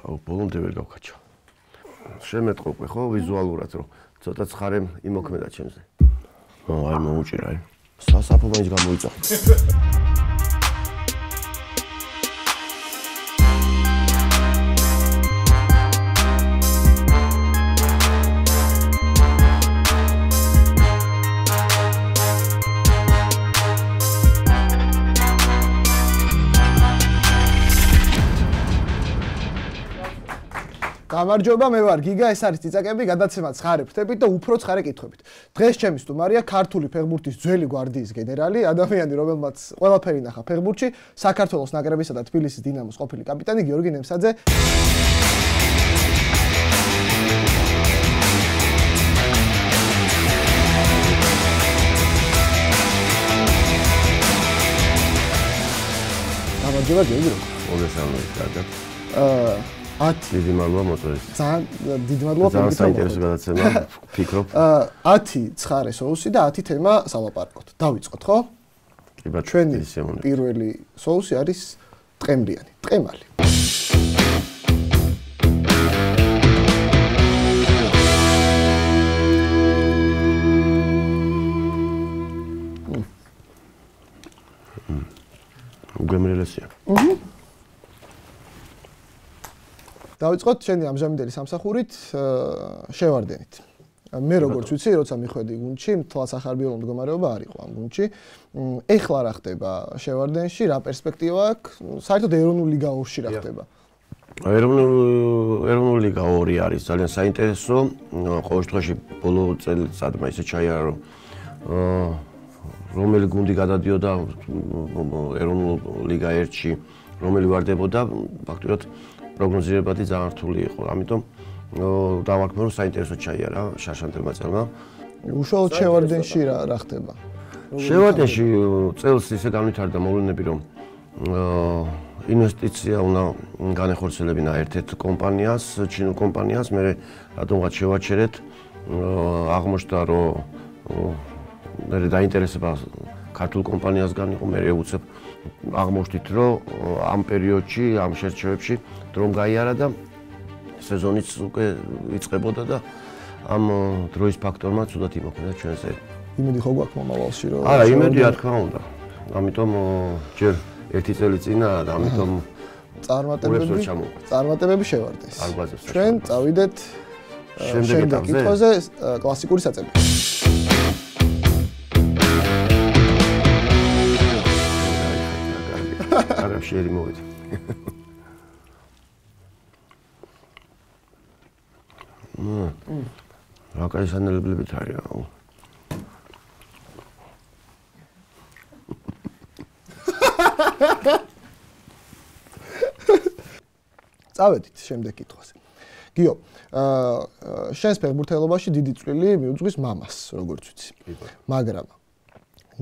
ბოლომდე ვერ გავქაჩა. შემეტყობე ხო ვიზუალურად რომ ცოტა ცხარე იმოქმედა ჩემზე. აი მოუჭირა აი. სასაფო მაინც გამოიწა. გამარჯობა, მე ვარ გიგა, ეს არის ციცაკები, გადაცემა ცხარე ფრთებით და უფრო ცხარე კითხვებით. დღეს ჩემი სტუმარია ქართული ფეხბურთის ძველი გვარდიის გენერალი, ადამიანი, რომელმაც ყველაფერი ნახა ფეხბურთში, საქართველოს ნაკრებისა და თბილისის დინამოს ყოფილი კაპიტანი გიორგი ნემსაძე. გამარჯობა, გიორგი. მოგესალმებით, კარგად. 10 დიდი მადლობა მოწვევის. ძალიან დიდი მადლობა ძალიან საინტერესო გადაცემა, ფიქრობ. 10 ცხარე соуსი და 10 თემა სალაპარაკოთ. დავიწყოთ, ხო? კი ბატონო. ჩვენი პირველი соуსი არის ტყემლიანი, ტყემალი. უგემრიელესია. დავიწყოთ შენი ამჟამინდელი სამსახურით შევარდენით. მე როგორც ვიცი, როცა მიხვედი გუნდში, თვალსახარბიელო მდგომარეობა არ იყო ამ გუნდში. ეხლა რა ხდება შევარდენში, რა პერსპექტივა აქვს? საერთოდ ეროვნული ლიგა 2-ში რა ხდება? ეროვნული ლიგა 2 არის ძალიან საინტერესო. ყოველ შემთხვევაში ბოლო წელიწადმა ისე ჩაიარა, რომ რომელი გუნდი გადადიოდა ეროვნულ ლიგა 1-ში, რომელი ვარდებოდა, ფაქტობრივად პროგნოზირებადი ძალიან რთული იყო. ამიტომ დავარქმე რომ საინტერესო ჩაიარა შაშანტელმა წელმა. უშუალოდ შევარდენში რა ხდება? შევარდენში წელს ისე განვითარდა მოვლენები, რომ ინვესტიცია უნდა განეხორციელებინა ერთ-ერთ კომპანიას, ჩინურ კომპანიას, მე რატომღაც შევაჩერეთ, აღმოჩნდა რომ მე დაინტერესება ქართულ კომპანიასგან იყო, მე უცებ აღმოჩნდით, რომ ამ პერიოდში, ამ შერჩევებში დრომ გაიარა და სეზონიც უკვე იწყებოდა და ამ დროის ფაქტორმა ცუდად იმოქმედა ჩვენზე. იმედი ხო გვაქვს მომავალში რომ არა, იმედი რა თქმა უნდა. ამიტომ ჯერ ერთი წელი წინაა და ამიტომ წარმატებები შევარდეს. ჩვენ წავიდეთ შემდეგ კითხვაზე კლასიკური საწები. არა, შერი მოვიდა. რა კაი სანელებლებით არის აუ. წავედით შემდეგ კითხვაზე. გიო, შენს ფეხბურთელობაში დიდი წვლილი მიუძღვის მამას, როგორც ვიცი. მაგრამ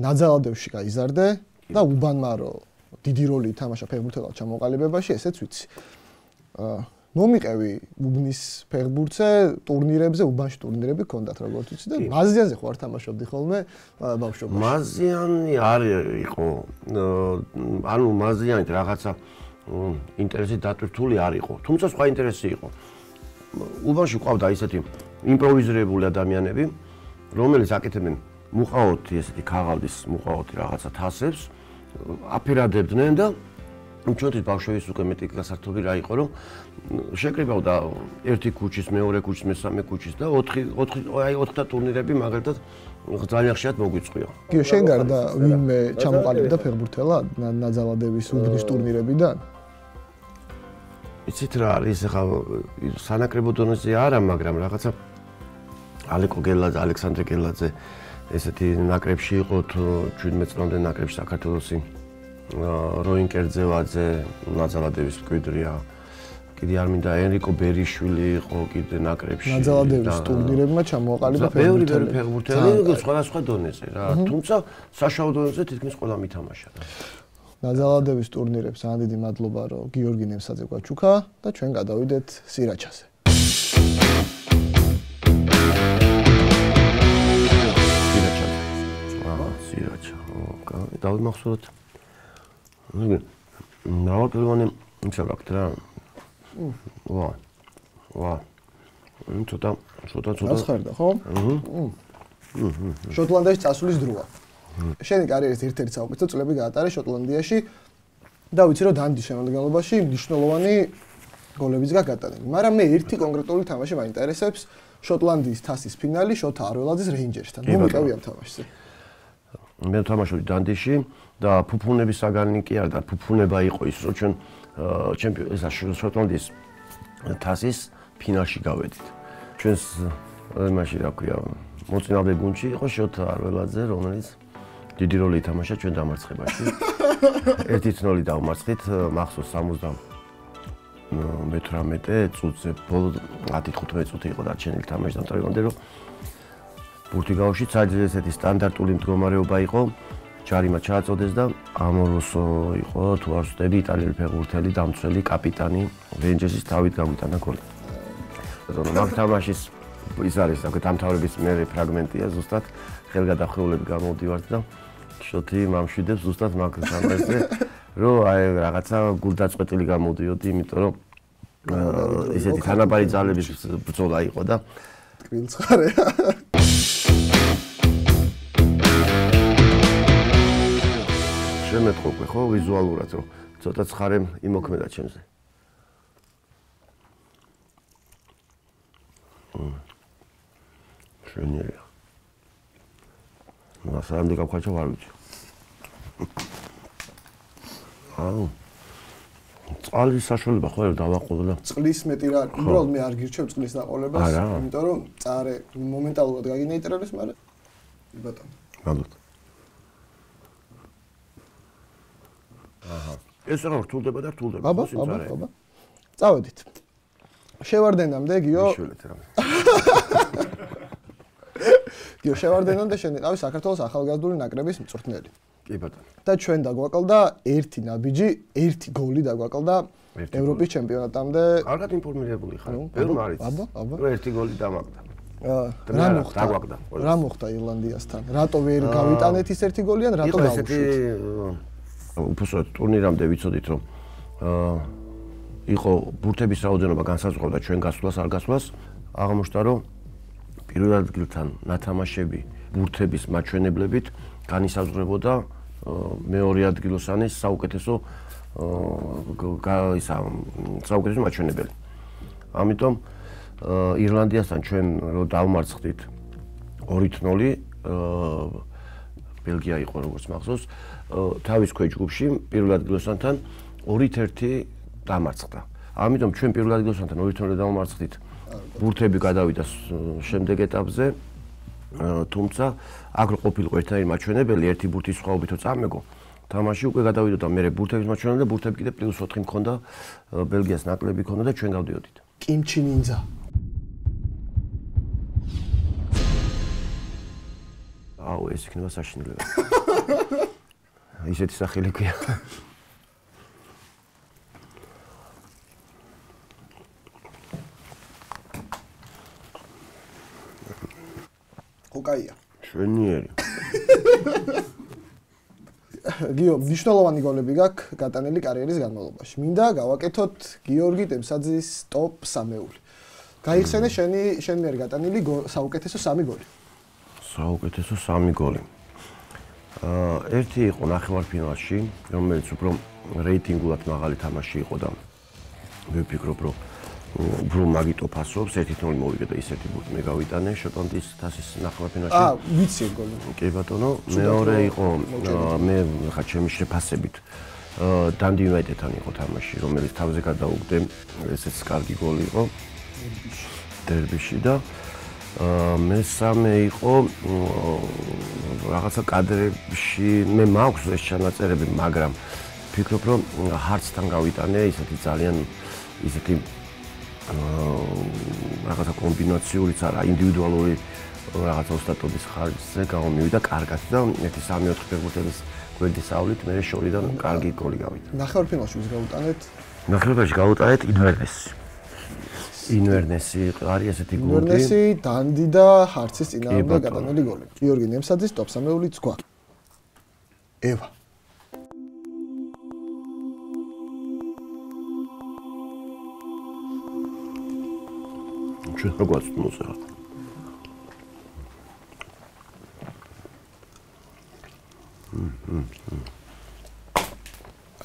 ნაძალადევში გაიზარდე და უბანმა რომ დიდი როლი ითამაშა ფეხბურთელად ჩამოყალიბებაში, ესეც ვიცი. მომიყევი უბნის ფეხბურთზე, ტურნირებზე, უბანში ტურნირები ჰქონდათ, როგორც ვიცი და მაზიანზე ხო არ თამაშობდი ხოლმე ბავშვობაში. მაზიანი არ იყო. ანუ მაზიანით რაღაცა ინტერესი დატვირთული არ იყო. თუმცა სხვა ინტერესი იყო. უბანში ყავდა ისეთი იმპროვიზირებული ადამიანები, რომელიც აკეთებდნენ მუყაოთი, ესეთი ქაღალდის მუყაოთი რაღაცა თასებს, აფერადებდნენ და ჩვენთვის ბავშვების უკვე მეტი გასართობი რა იყო, რომ შეკრიბავდა ერთი ქუჩის, მეორე ქუჩის, მესამე ქუჩის და 4 ტურნირები მაგალითად ძალიან ხშირად მოგვიწყვია. გიო, შენ გარდა ვინმე ჩამოყალიბდა ფეხბურთელად ნაძალადევის უბნის ტურნირებიდან? იცით რა არის, ახლა სანაკრებო დონეზე არა, მაგრამ რაღაცა ალეკო გელაძე, ალექსანდრე გელაძე ესეთი ნაკრებში იყო 17 წლამდე ნაკრებში საქართველოსი. როინ კერძევაძე, ნაძალადევის მკვიდრია. კიდე არ მინდა ენრიკო ბერიშვილი იყო კიდე ნაკრებში. ნაძალადევის ტურნირებმა ჩამოაყალიბა ბევრი ფეხბურთელი სხვადასხვა დონეზე რა. თუმცა საშუალო დონეზე თითქმის ყველა მითამაშა. ნაძალადევის ტურნირებს ძალიან დიდი მადლობა რომ გიორგი ნემსაძე გვაჩუქა და ჩვენ გადავიდეთ სირაჩაზე. სირაჩა. დავიმახსოვროთ. ნავალ პირველი ისე ვაკეთე რა. ვა. ცოტა. ასხარდა, ხო? შოტლანდიაში წასulis დროა. შენი კარიერის ერთ-ერთი საუკეთესო წლები გაატარე შოტლანდიაში და ვიცი რომ დანდის შემადგენლობაში მნიშვნელოვანი გოლებიც გაგატანე. მაგრამ მე ერთი კონკრეტული თამაში მაინტერესებს შოტლანდიის თასის ფინალი შოთა არველაძის რეინჯერსთან. მომიყევი ამ თამაშზე. მე თამაშობდი დანდისში და ფუფუნების საგანი კი არ და ფუფუნება იყო ის რომ ჩვენ ჩემპიონის შოტლანდიის თასის ფინალში გავედით. ჩვენს მაშინ რა ქვია მოწინავე გუნდში იყო შოთა არველაძე რომელიც დიდი როლი ითამაშა ჩვენ დამარცხებაში. 1-0 დავმარცხით მახსოვს 78 წუთზე ბოლო 10-15 წუთი იყო დარჩენილი თამაში დამთავრებამდე რომ პორტუგალში საერთოდ ესეთი სტანდარტული მდგომარეობა იყო ჯარიმა ჩააწოდეს და ამოროსო იყო თუ არ ვსწრები იტალიელი ფეხბურთელი დამცველი კაპიტანი რენჯერსის თავით გამიტანა გოლი. მაგ თამაშის ის არის რა ქვია დამთავრების მერე ფრაგმენტია ზუსტად ხელგადახვეულები გამოვდივართ და შოთი მამშვიდებს ზუსტად მაგ თამაშზე რომ აი რაღაცა გულდაწყვეტილი გამოდიოდი იმიტომ რომ ესეთი თანაბარი ძალების ბრძოლა იყო და კრილცხარე შემეთხოვე ხო ვიზუალურად რომ ცოტა ცხარე იმოქმედა ჩემზე. შენია. მასამდე გავხაჭა ვარ ვიცი. აუ. წყლის საშუალება ხო არ დავაყოლო და წყლის მეტი რა უბრალოდ მე არ გირჩევ წყლის დაყოლებას, იმიტომ რომ წარე მომენტალურად გაგინეიტრალებს, მაგრამ ბატონო. განდოთ. აჰა. ეს რა რთულდება და რთულდება ხო სიმწარე. აბა. წავედით. შევარდენამდე გიო. მიშველეთ რა. გიო შევარდენამდე შენ იყავი საქართველოს ახალგაზრდული ნაკრების მწვრთნელი. კი ბატონო. და ჩვენ დაგვაკლდა ერთი ნაბიჯი, ერთი გოლი დაგვაკლდა ევროპის ჩემპიონატამდე. კარგად ინფორმირებული ხარ. ბევრი არის. აბა. რომ ერთი გოლი დამაგდა. რა მოხდა ირლანდიასთან? რატო ვერ გავიტანეთ ის ერთი გოლი ან რატო დავუშვით? უბრალოდ ტურნირამდე ვიცოდით რომ იყო ბურთების რაოდენობა განსაზღვრავდა ჩვენ გასვლას არ გასვლას. აღმოჩნდა რომ პირველ ადგილთან ნათამაშები ბურთების მაჩვენებლებით განისაზღვრებოდა მეორე ადგილოსანის საუკეთესო საუკეთესო მაჩვენებელი. ამიტომ ირლანდიასთან ჩვენ რო დავმარცხდით 2-0 ბელგია იყო როგორც მახსოვს თავის ქვეშ ჯგუფში პირველ ადგილოსთან 2-1 დამარცხდა. ამიტომ ჩვენ პირველ ადგილოსთან 2-0 დავმარცხდით. ბურთები გადავიდა შემდეგ ეტაპზე. თუმცა აქ ყოფილიყო ერთნაირი მაჩვენებელი, ერთი ბურთის სხვაობით რო წამეგო, თამაში უკვე გადავიდოდა მე ბურთების მაჩვენებელი და ბურთები კიდე +4 მქონდა, ბელგიას ნაკლები ქონდა და ჩვენ გავდიოდით. კიმჩი ნინძა. აუ, ეს იქნება საშინელება. ისეთი სახელი ქვია. კოკაია. შვენიერი. გიო, მნიშვნელოვანი გოლები გაქვს გატანილი კარიერის განმავლობაში. მინდა გავაკეთოთ გიორგი ტემსაძის ტოპ 3-ეული. გაიხსენე შენ მიერ გატანილი საუკეთესო 3 გოლი. საუკეთესო 3 გოლი. ერთი იყო ნახევარფინალში, რომელიც უფრო რეიტინგულად მაღალი თამაში იყო და მე ვფიქრობ, რომ უფრო მაგიტო ფასობს, 1-0 მოვიგე და ისეთი ბურთი მე გავიტანე შოტლანდიის თასის ნახევარფინალში. ვიცი გოლი. კი ბატონო, მეორე იყო მე ხა ჩემი შეფასებით დანდი იუნაიტედთან იყო თამაში, რომელიც თავზე გადაუგდე, ესეც კარგი გოლი იყო. დერბიში და მესამე იყო რაღაცა კადრებში მე მაქვს ეს ჩანაწერები, მაგრამ ვფიქრობ, რომ ჰარტსთან გავიტანე ისეთი ძალიან ისეთი რაღაცა კომბინაციურიც არა, ინდივიდუალური რაღაცა ოსტატობის ხარჯზე გამომივიდა კარგად და ერთი 3-4 ფეხბურთელის გვერდისავლით მე შორიდან კარგი გოლი გავიტანე. ნახევარფინალში ვის გავუტანეთ? ნახევარფინალში გავუტანეთ ინვერნესი არის ესეთი გუნდი. ინვერნესი, დანდი და ჰარტსის წინააღმდეგ გატანილი გოლი. გიორგი ნემსაძის ტოპ 3-ულიც გვაქვს. ევა. ჩვენ რა გვაწვდნოს ახლა?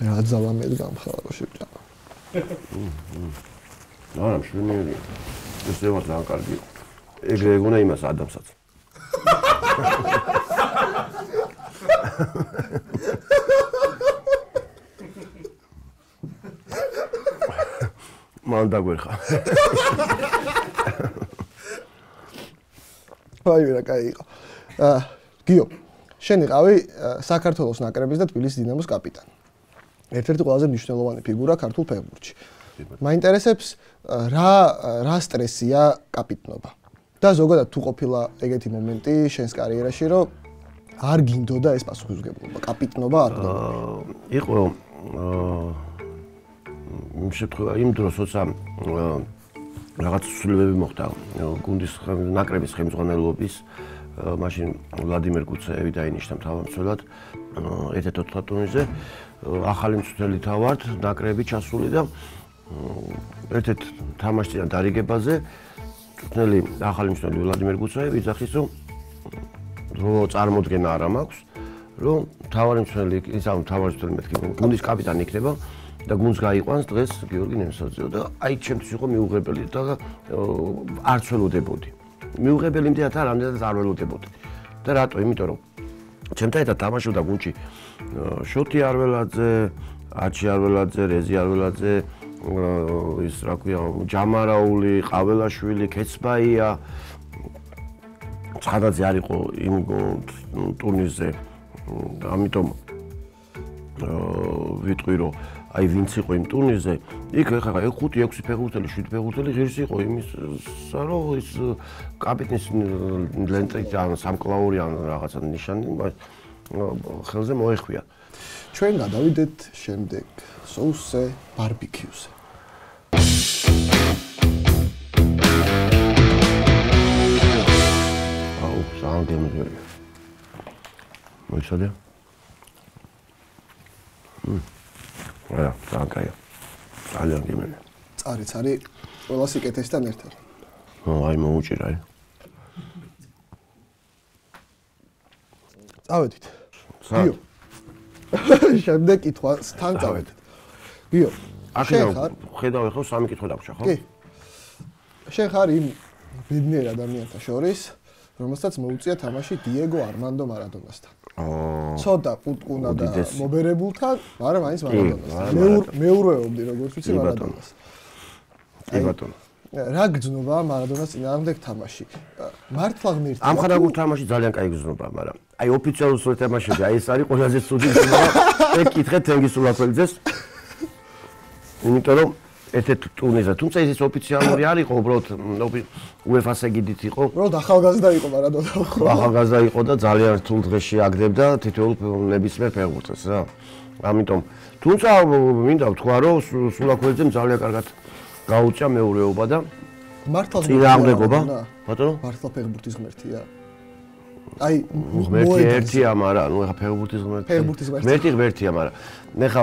რა ძალამედ გამხარო შეჭამა. არა, მშვენიერია. ეს ევა ძალიან კარგია. ეგრე ეგონა იმას ადამიანსაც. მან დაგვერხა. აი რა კაი იყო. გიო, შენ იყავი საქართველოს ნაკრების და თბილისის დინამოს კაპიტანი. ერთ-ერთი ყველაზე მნიშვნელოვანი ფიგურა ქართულ ფეხბურთში. მაინტერესებს რა სტრესია კაპიტნობა. და ზოგადად თუ ყოფილა ეგეთი მომენტი შენს კარიერაში, რომ არ გინდოდა ეს პასუხისმგებლობა, კაპიტნობა არ გინდოდა. იყო იმ შემთხვევაში იმ დროს როცა რაღაც ცვლილებები მოხდა გუნდის ნაკრების ხელმძღვანელობის მაშინ ვლადიმერ გუცეევი დაინიშნა მთავარმცველად ერთ-ერთ ტურნირზე ახალი მწვრთნელი თავად ნაკრები ჩასული და ერთ-ერთ თამაშიდან დარიგებაზე მწვრთნელი ახალი მწვრთნელი ვლადიმერ გუცეევი იძახის რომ წარმოდგენა არ მაქვს რომ თავარი მწვრთნელი ისაა თავარი მწვრთნელი მეთქი გუნდის კაპიტანი იქნება და გუნდს გაიყვანს დღეს გიორგი ნემსაძეო და აი ჩემთვის იყო მიუღებელი და არც ველოდებოდი. მიუღებელი იმდენად არ ამდენად არ ველოდებოდი. და რატო? იმიტომ რომ ჩემთან ერთად თამაშობდა გუნდში შოთი არველაძე, აჩი არველაძე, რეზი არველაძე, ის რა ქვია, ჯამარაული, ყაველაშვილი, ქეცბაია. ცხადაძე არ იყო იმ ტურნირზე. ამიტომ ვიტყვი რომ აი ვინც იყო იმ ტურნირზე, იქ ხა 5-6 ფეხბურთელი, 7 ფეხბურთელი ღირსი იყო იმისა, რომ ის კაპიტნის ლენტით ან სამკლაური ან რაღაცა ნიშანი ხელზე მოეხვია. ჩვენ გადავიდეთ შემდეგ соуსზე, ბარბიკიუზე. აუ, ძალიან გემრიელია. მოიცადე? არა, ძალიან კაია. ძალიან გემრიელია. წარიც არის ყველა სიკეთესთან ერთად. აი მოუჭირა, აი. წავედით. გიო. შემდეგ კითხვასთან წავედით. გიო. ახლა ხედავ ახლა 3 კითხვა დაგვრჩა, ხო? კი. შენ ხარ იმ ბედნიერ ადამიანთა შორის, რომელსაც მოუწია თამაში დიეგო არმანდო მარადონასთან. ცოტა პუტკუნა და მობერებულთან, მაგრამ მაინც მარადონასთან. მეურვეობდი როგორც ვიცი მარადონას. კი ბატონო. რა გძნობა მარადონას წინააღმდეგ თამაში? მართლა ღმერთია. ამ ხარაგულ თამაში ძალიან კაი გძნობა, მაგრამ აი ოფიციალურ თამაშებში აი ეს არის ყველაზე ცუდი გძნობა. ეგ კითხეთ თენგის ულაფელძეს. იმიტომ რომ ერთ-ერთ ტურნირზე, თუმცა ის ოფიციალური არ იყო, უბრალოდ UEFA-ს ეგიდით იყო. უბრალოდ ახალგაზრდა იყო მარადონა. ახალგაზრდა იყო და ძალიან რთულ დღეში აგდებდა თითოეულ ნებისმიერ ფეხბურთს რა. ამიტომ თუმცა მინდა ვთქვა, რომ სულაქველიძემ ძალიან კარგად გაუწია მეურვეობა და მართლა წინააღმდეგობა. ბატონო? მართლა ფეხბურთის ღმერთია. აი ღმერთი ერთია, მაგრამ ნუ ეხა ფეხბურთის ღმერთი. ღმერთი ღმერთია, მაგრამ ეხა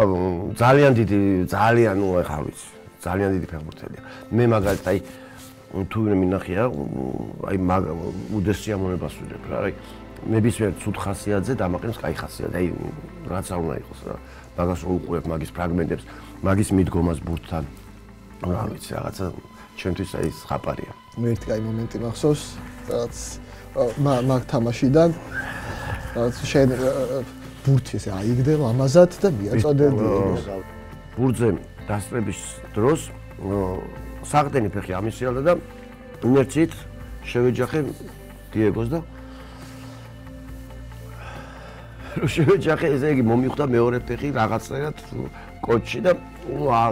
ძალიან დიდი, ძალიან ნუ ეხა ვიცი, ძალიან დიდი ფეხბურთელია. მე მაგალითად აი თუ ვინმე მინახია, აი უდეს სიამოვნებას ვიდებ რა, აი ნებისმიერ ცუდ ხასიათზე დამაყენებს კაი ხასიათი. აი რაც არ უნდა იყოს რა. მაგას უყურებ მაგის ფრაგმენტებს, მაგის მიდგომას ბურთთან. რა ვიცი, რაღაცა ჩემთვის აი ხაპარია. მე ერთი კაი მომენტი მახსოვს, რაც მაგ თამაშიდან რაც შენ ბურთი ესე აიგდე ლამაზად და მიაწოდებდი. ბურთზე დასწრების დროს საყდენი ფეხი ამისიალდა და ინერციით შევეჯახე დიეგოს და რო შევეჯახე ესე იგი მომიხვდა მეორე ფეხი რაღაცნაირად კოჩში და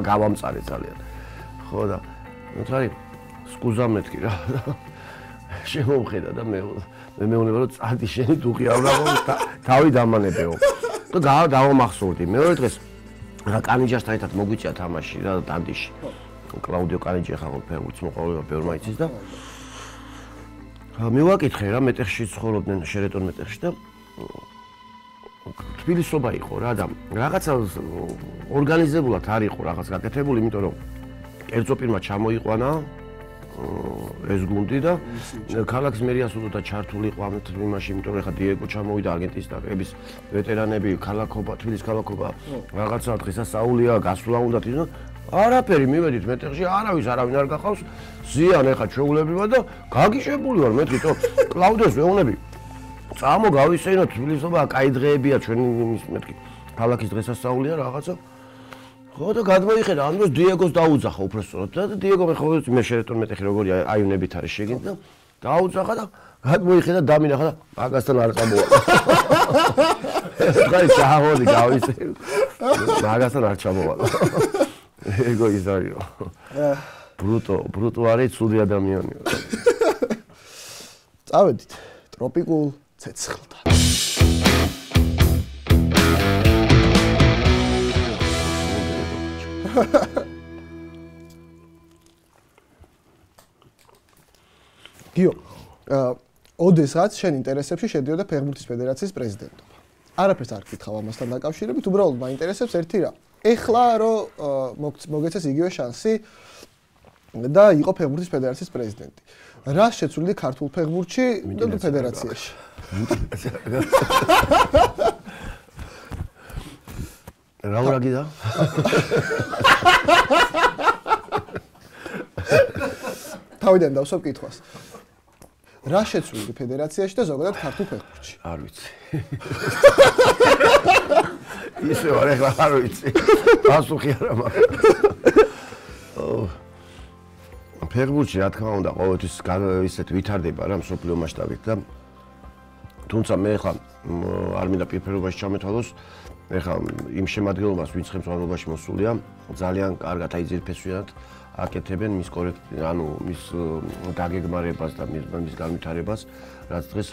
გავამწარე ძალიან. ხო და მოთარი სკუზა მეთქი რა. შემოვხედა და მე მეუბნება რომ წადი შენი დუღი ავრაღო თავი დამანებეო. და დავამახსოვრდი. მეორე დღეს რა კანიჯასთან ერთად მოგვიწია თამაში რა დანდიში. კლაუდიო კანიჯი ხა ფეხბურთს მოყოლება ბევრმა იცის და მივაკითხე რა მეტეხში ცხოვრობდნენ შერეტონ მეტეხში და თბილისობა იყო რა და რაღაცა ორგანიზებულად არ იყო რაღაც გაკეთებული, იმიტომ რომ კერძო პირმა ჩამოიყვანა ეს გუნდი და ქალაქის მერიას უდოდა ჩართული იყო ამ იმაში, იმიტომ რომ ეხლა დიეგო ჩამოვიდა აგენტის და ყების ვეტერანები, ქალაქობა, თბილისის ქალაქობა, რაღაცა დღესასწაულია, გასვლა უნდათ ის არაფერი მივედით მეტეხში, არავინ არ გახავს, ზიან ეხლა ჩვეულებრივად და გაგიშებული ვარ მეთქი, თო კლაუდიოს ვეუბნები. წამო გავისეინოთ თბილისობა, კაი დღეებია ჩვენი იმის მეთქი. ქალაქის დღესასწაულია რაღაცა. ხო და გადმოიხედა, ამ დროს დიეგოს დაუძახა უბრალოდ და დიეგო მე ხო მე შეერთონ მეტეხი როგორი აივნებით არის შეგინდა და დაუძახა და გადმოიხედა დამინახა და მაგასთან არ წამოვა. ხაი ჩაავოდი გავისე. მაგასთან არ ჩამოვა. ეგო ის არის. ბრუტო არის ცუდი ადამიანი. წავედით ტროპიკულ ცეცხლთან. გიო, ოდესაც შენ ინტერესებში შედიოდა ფეხბურთის ფედერაციის პრეზიდენტობა. არაფერს არ გითხავ ამასთან დაკავშირებით, უბრალოდ მაინტერესებს ერთი რა. ეხლა რომ მოგეცეს იგივე შანსი და იყო ფეხბურთის ფედერაციის პრეზიდენტი. რა შეცვლილი ქართულ ფეხბურთში და ფედერაციაში? რაურაგი და? თავიდან დავსვამ კითხვას. რა შეცვლილი ფედერაციაში და ზოგადად ქართულ ფეხბურთში? არ ვიცი. ისე ვარ ეხლა არ ვიცი. პასუხი არა მაქვს. ფეხბურთში რა თქმა უნდა ყოველთვის ისეთ ვითარდება რა მსოფლიო მასშტაბით და თუმცა მე ხა არ მინდა პირფერობაში ჩამეთვალოს ეხლა იმ შემადგენლობას ვინც ხელმძღვანელობაში მოსულია ძალიან კარგად აი ძირფესვიანად აკეთებენ მის მის დაგეგმარებას და მის განვითარებას რაც დღეს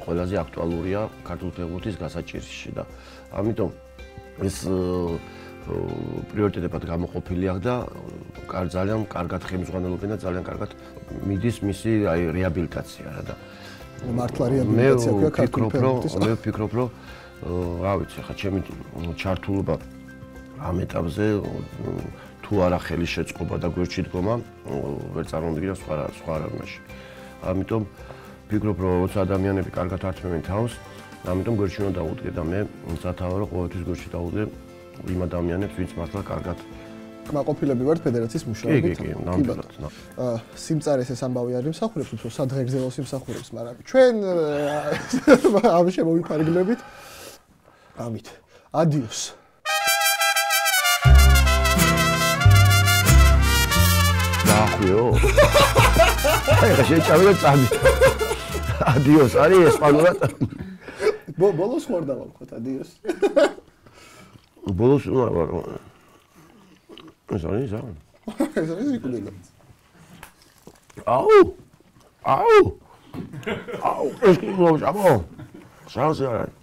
ყველაზე აქტუალურია ქართული ფეხბურთის გასაჭირში და ამიტომ ეს პრიორიტეტებად გამოყოფილი აქვს და ძალიან კარგად ხელმძღვანელობენ და ძალიან კარგად მიდის მისი აი რეაბილიტაცია რა და მართლა რეაბილიტაცია ქვია ქართული ფეხბურთის. მე ვფიქრობ რომ რა ვიცი ხა ჩემი ჩართულობა ამ ეტაპზე თუ არა ხელი შეწყობა და გვერდში დგომა ვერ წარმოვიდგინე სხვა რამაში. ამიტომ ვფიქრობ რომ როცა ადამიანები კარგად ართმევენ თავს, ამიტომ გვერდში უნდა დაუდგე და მე მზათავ რომ ყოველთვის გვერდში დავუდგე იმ ადამიანებს ვინც მართლა კარგად კმაყოფილები ვართ ფედერაციის მუშაობით. კი, ნამდვილად. სიმწარეს ეს ამბავი არ იმსახურებს, უფრო სადღეგრძელოს იმსახურებს, მაგრამ ჩვენ ამ შემოვიფარგლებით. ამით. ადიოს. დაახიო. ეხლა შეჭამე წამი. ადიოს არის ესპანურად. ბოლოს ხوار დავამხოთ ადიოს. ბოლოს ვარ. ეს არის ზა. ეს არის იკუდება. აუ! ეს კულო ჟაბო. შანსი არის.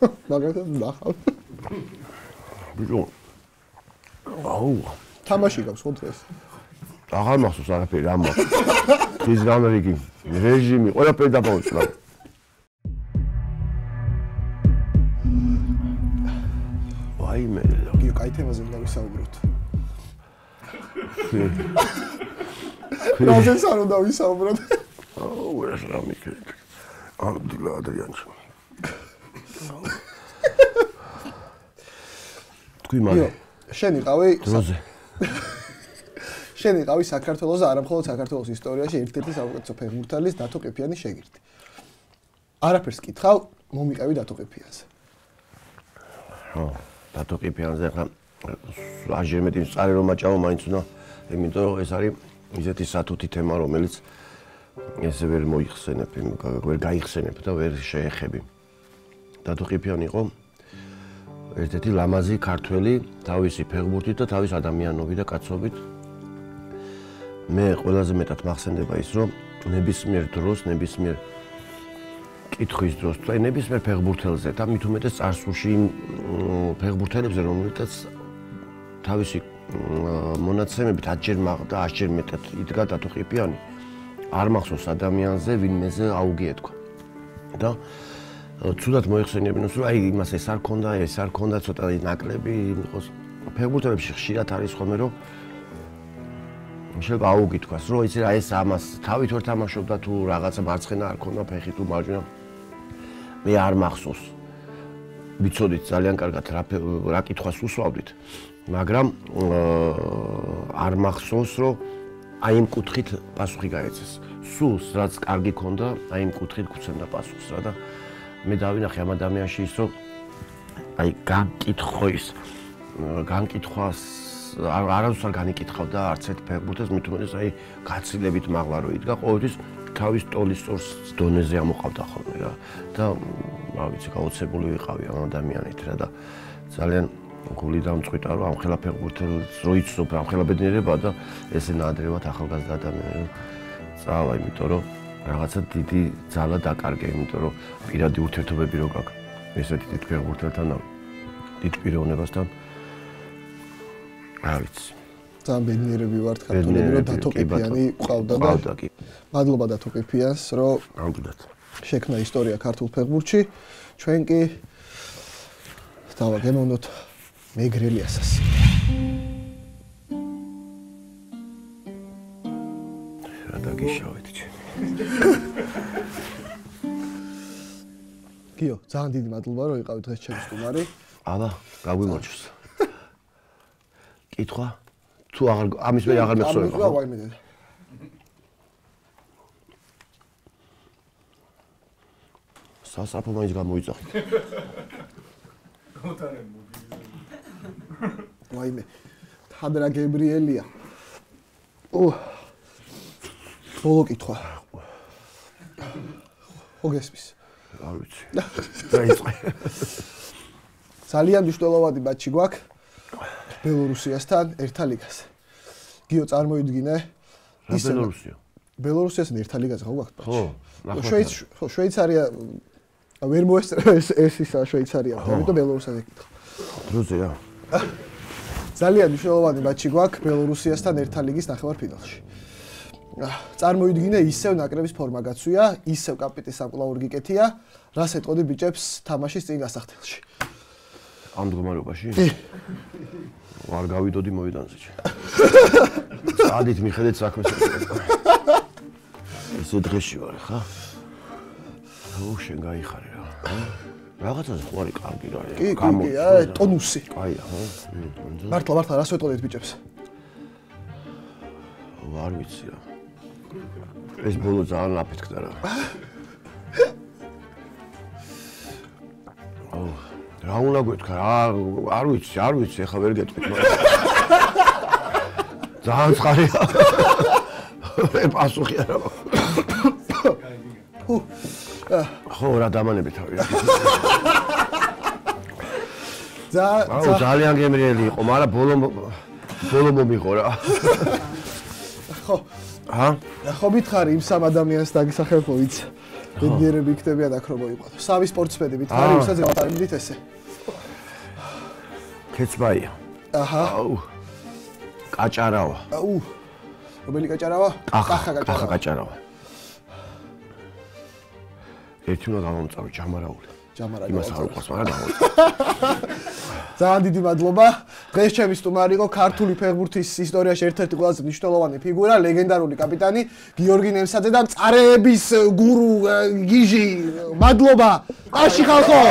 მაგათაც ნახავ. ბიჭო. აუ! თამაში გაქვს ხო დღეს? აღარ მახსოვს არაფერი ამ მაქვს. ის გამრიგი, რეჟიმი, ყველაფერი დაბავწვა. ვაიმე, გიო, კაი თემაზე დავისაუბროთ. რაზეც არ უნდა ვისაუბროთ. აუ, ეს რა მიქეთ. ამდილა ადრიანჩი. თქვი მაგ. შენ იყავი დროზე. შენ იყავი საქართველოს არა მხოლოდ საქართველოს ისტორიაში ერთ-ერთი საუკეთესო ფეხბურთელის დათო ყიფიანის შეგირდი. არაფერს კითხავ, მომიყევი დათო ყიფიანზე. ხო, დათო ყიფიანზე ხა აჟერმეტი წარი რომ აჭამა მაინც უნდა, იმიტომ რომ ეს არის ისეთი სათუთი თემა, რომელიც ესე ვერ მოიხსენებ, ვერ გაიხსენებ და ვერ შეეხები. დათო ყიფიანი იყო ერთ-ერთი ლამაზი ქართველი თავისი ფეხბურთით და თავის ადამიანობით და კაცობით. მე ყველაზე მეტად მახსენდება ის, რომ ნებისმიერ დროს, ნებისმიერ კითხვის დროს, თუ ნებისმიერ ფეხბურთელზე და მით უმეტეს წარსულში ფეხბურთელებზე, რომელთაც თავისი მონაცემებით 10-ჯერ და 100-ჯერ მეტად იდგა დათო ყიფიანი, არ მახსოვს ადამიანზე, ვინმეზე აუგი ეთქვა. და ცუდად მოიხსენიებინოს, რომ აი იმას ეს არ ქონდა, ცოტა ნაკლები იყოს. ფეხბურთელებში ხშირად არის ხოლმე, რომ შეიძლება აუგითქვას, რომ იცი რა ეს ამას თავით ვერ თამაშობდა თუ რაღაცა მარცხენა არ ქონდა ფეხი თუ მარჯვენა. მე არ მახსოვს. ვიცოდით ძალიან კარგად რა კითხვას უსვავდით, მაგრამ არ მახსოვს, რომ აი იმ კუთხით პასუხი გაეცეს. სულ რაც კარგი ქონდა, აი იმ კუთხით გუცემდა პასუხს რა და მე დავინახე ამ ადამიანში ის, რომ აი განკითხვას არავის არ განიკითხავდა არც ერთ ფეხბურთელს, მით უმეტეს აი გაცილებით მაღლა რო იდგა, ყოველთვის თავის ტოლის სწორ დონეზე ამოყავდა ხოლმე რა და რა ვიცი, გაოცებული ვიყავი ამ ადამიანით რა და ძალიან გული დამწყვიტა, რომ ამ ხელა ფეხბურთელს რო იცნობ, ამ ხელა ბედნიერება და ესე ნაადრევად ახალგაზრდა ადამიანი წავა, იმიტომ რომ რაღაცა დიდი ძალა დაკარგე, იმიტომ რომ პირადი ურთიერთობები რო გაქვს ესეთი დიდ ფეხბურთელთან და დიდ პიროვნებასთან არ ვიცი. ძალიან ბედნიერები ვართ ქართველები, რომ დათო ყიფიანი ყავდა და მადლობა დათო ყიფიანს, რომ შექმნა ისტორია ქართულ ფეხბურთში. ჩვენ კი დავაგემოვნოთ მეგრელი ასასი. რა დაგიშავეთ ჩემი. გიო, ძალიან დიდი მადლობა, რომ იყავით დღეს ჩემი სტუმარი. აბა, გაგვიმორჩოს. კითხვა? თუ ამის მე აღარ მეხსოვება. ხო, ვაიმე. სასაფო მაინც გამოიწახით. ვაიმე. თადრა გებრიელია. ბოლო კითხვა. ხო გესმის? არ ვიცი. დაიწყე. ძალიან მნიშვნელოვანი მატჩი გვაქვს ბელორუსიასთან ერთა ლიგაზე. გიო წარმოიდგინე ის ბელორუსია. ბელორუსიასთან ერთა ლიგაზე ხო გვაქვს მატჩი? ხო. შვეიცარია ვერ მოესწრება ეს ისა შვეიცარია, ამიტომ ბელორუსად ეკითხა. დროზე რა. ძალიან მნიშვნელოვანი მატჩი გვაქვს ბელორუსიასთან ერთა ლიგის ნახევარფინალში. წარმოიდგინე ისევ ნაკრების ფორმა გაცვია, ისევ კაპიტნის სამკლაური გიკეთია, რას ეტყოდი ბიჭებს თამაშის წინ გასახდელში. ამ მდგომარეობაში? არ გავიდოდი მოედანზე. ადით მიხედეთ საქმეს. ესე დღეში ვარ ხა? ო შენ გაიხარე რა. რაღაცაზე ხوارი კარგი რა. კი, ტონუსი. კაია, ხო? მართლა რას ეტყოდით ბიჭებს? არ ვიცი რა. ეს ბოლო ძალიან აფეთქდა რა. რა უნდა გეთქვა? არ ვიცი, ეხლა ვერ გეტყვით. ძალიან ცხარია. პასუხი არა. ხო, რა დამანები თავი. ძალიან გემრიელი იყო, მაგრამ ბოლო მომიღო რა. ხო. ხო მითხარი იმ სამ ადამიანს დაგისახელო ვიცი. ბედნიერები იქნებიან აქ რომ მოიყვანო. სამი სპორტსმენი მითხარი, ვისაც გავატარებდით ესე. კეცბაია. აჰა. კაჭარავა. რომელი კაჭარავა? კახა კაჭარავა. ერთი უნდა გამომწავი ჯამარაული. იმას არ უყვარს, მაგრამ გამომწავი. ძალიან დიდი მადლობა. დღეს ჩემი სტუმარი იყო ქართული ფეხბურთის ისტორიაში ერთ-ერთი ყველაზე მნიშვნელოვანი ფიგურა, ლეგენდარული კაპიტანი გიორგი ნემსაძე და მწარეების გურუ გიჟი. მადლობა. ყაში ხალხო.